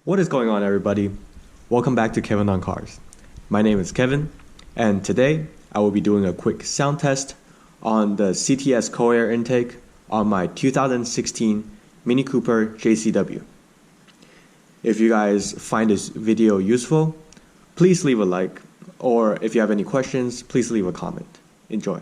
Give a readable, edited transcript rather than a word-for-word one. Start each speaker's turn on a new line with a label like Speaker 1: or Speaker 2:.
Speaker 1: What is going on, everybody? Welcome back to Kevin on Cars. My name is Kevin, and today I will be doing a quick sound test on the CTS cold air intake on my 2016 Mini Cooper JCW. If you guys find this video useful, please leave a like, or if you have any questions, please leave a comment. Enjoy.